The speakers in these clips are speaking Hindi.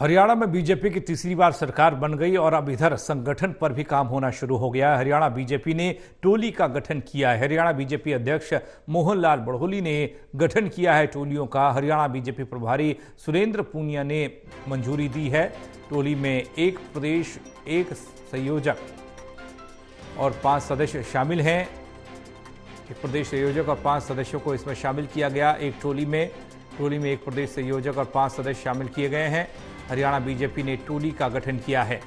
हरियाणा में बीजेपी की तीसरी बार सरकार बन गई और अब इधर संगठन पर भी काम होना शुरू हो गया है। हरियाणा बीजेपी ने टोली का गठन किया है। हरियाणा बीजेपी अध्यक्ष मोहनलाल बड़ोली ने गठन किया है टोलियों का। हरियाणा बीजेपी प्रभारी सुरेंद्र पूनिया ने मंजूरी दी है। टोली में एक प्रदेश एक संयोजक और 5 सदस्य शामिल हैं। एक प्रदेश संयोजक और 5 सदस्यों को इसमें शामिल किया गया। एक टोली में एक प्रदेश संयोजक और 5 सदस्य शामिल किए गए हैं। हरियाणा बीजेपी ने टोली का गठन किया है।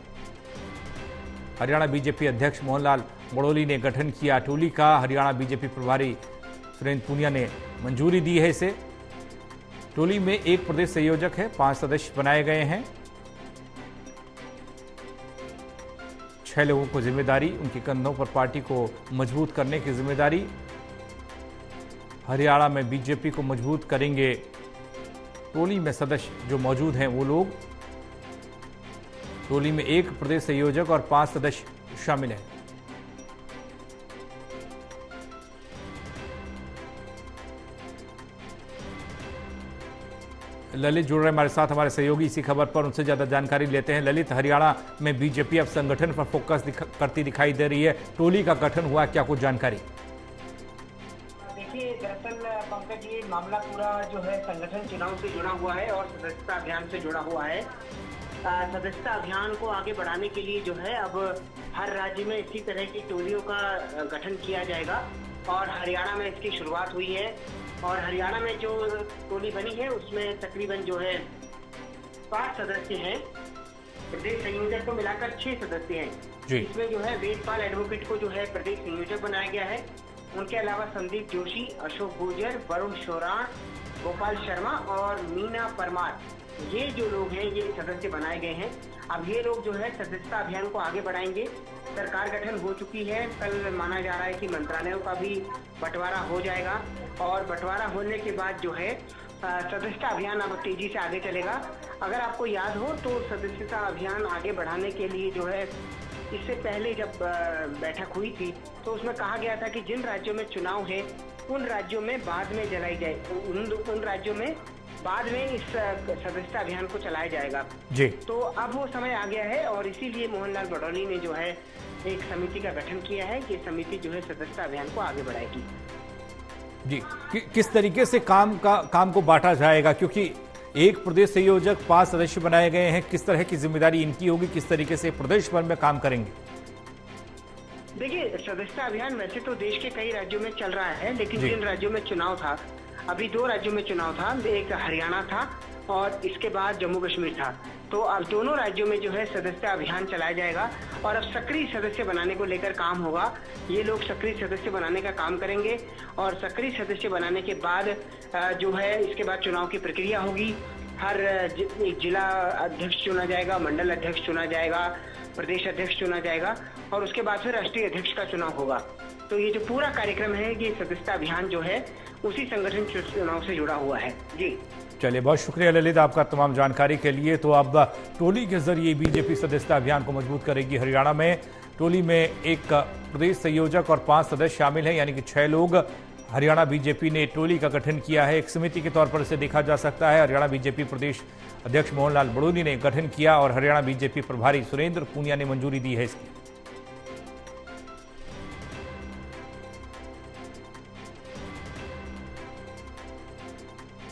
हरियाणा बीजेपी अध्यक्ष मोहनलाल बड़ोली ने गठन किया टोली का। हरियाणा बीजेपी प्रभारी सुरेंद्र पूनिया ने मंजूरी दी है इसे। टोली में एक प्रदेश संयोजक है, 5 सदस्य बनाए गए हैं। 6 लोगों को जिम्मेदारी, उनके कंधों पर पार्टी को मजबूत करने की जिम्मेदारी। हरियाणा में बीजेपी को मजबूत करेंगे टोली में सदस्य जो मौजूद हैं वो लोग। टोली में एक प्रदेश संयोजक और 5 सदस्य शामिल हैं। ललित जुड़ रहे हमारे साथ, हमारे सहयोगी इसी खबर पर, उनसे ज्यादा जानकारी लेते हैं। ललित, हरियाणा में बीजेपी अब संगठन पर फोकस करती दिखाई दे रही है। टोली का गठन हुआ, क्या कुछ जानकारी? देखिए, दरअसल पंकज, ये मामला पूरा जो है संगठन चुनाव से जुड़ा हुआ है और सदस्यता अभियान से जुड़ा हुआ है। सदस्यता अभियान को आगे बढ़ाने के लिए जो है अब हर राज्य में इसी तरह की टोलियों का गठन किया जाएगा और हरियाणा में इसकी शुरुआत हुई है। और हरियाणा में जो टोली बनी है उसमें तकरीबन जो है 5 सदस्य हैं। प्रदेश संयोजक को मिलाकर 6 सदस्य हैं। इसमें जो है वेदपाल एडवोकेट को जो है प्रदेश संयोजक बनाया गया है। उनके अलावा संदीप जोशी, अशोक गुर्जर, वरुण शोराण, गोपाल शर्मा और मीना परमार, ये जो लोग हैं ये सदस्य बनाए गए हैं। अब ये लोग जो है सदस्यता अभियान को आगे बढ़ाएंगे। सरकार गठन हो चुकी है। कल माना जा रहा है कि मंत्रालयों का भी बंटवारा हो जाएगा और बंटवारा होने के बाद जो है सदस्यता अभियान अब तेजी से आगे चलेगा। अगर आपको याद हो तो सदस्यता अभियान आगे बढ़ाने के लिए जो है इससे पहले जब बैठक हुई थी तो उसमें कहा गया था कि जिन राज्यों में चुनाव है उन राज्यों में बाद में जलाई जाए, उन राज्यों में बाद में इस सदस्यता अभियान को चलाया जाएगा जी। तो अब वो समय आ गया है और इसीलिए मोहनलाल बड़ोली ने जो है एक समिति का गठन किया है। ये समिति जो है सदस्यता अभियान को आगे बढ़ाएगी जी। किस तरीके से काम को बांटा जाएगा, क्योंकि एक प्रदेश संयोजक 5 सदस्य बनाए गए हैं, किस तरह की जिम्मेदारी इनकी होगी, किस तरीके से प्रदेश भर में काम करेंगे? देखिए, सदस्यता अभियान वैसे तो देश के कई राज्यों में चल रहा है, लेकिन जिन राज्यों में चुनाव था, अभी 2 राज्यों में चुनाव था, एक हरियाणा था और इसके बाद जम्मू कश्मीर था। तो अब दोनों राज्यों में जो है सदस्यता अभियान चलाया जाएगा और अब सक्रिय सदस्य बनाने को लेकर काम होगा। ये लोग सक्रिय सदस्य बनाने का काम करेंगे और सक्रिय सदस्य बनाने के बाद जो है इसके बाद चुनाव की प्रक्रिया होगी। हर जिला अध्यक्ष चुना जाएगा, मंडल अध्यक्ष चुना जाएगा, प्रदेश अध्यक्ष चुना जाएगा और उसके बाद फिर राष्ट्रीय अध्यक्ष का चुनाव होगा। तो ये जो पूरा कार्यक्रम है ये सदस्यता अभियान जो है उसी संगठन चुनाव से जुड़ा हुआ है जी। चलिए, बहुत शुक्रिया ललित आपका तमाम जानकारी के लिए। तो अब टोली के जरिए बीजेपी सदस्यता अभियान को मजबूत करेगी। हरियाणा में टोली में एक प्रदेश संयोजक और 5 सदस्य शामिल हैं, यानी कि 6 लोग। हरियाणा बीजेपी ने टोली का गठन किया है। एक समिति के तौर पर इसे देखा जा सकता है। हरियाणा बीजेपी प्रदेश अध्यक्ष मोहनलाल बड़ोली ने गठन किया और हरियाणा बीजेपी प्रभारी सुरेंद्र पूनिया ने मंजूरी दी है इसकी।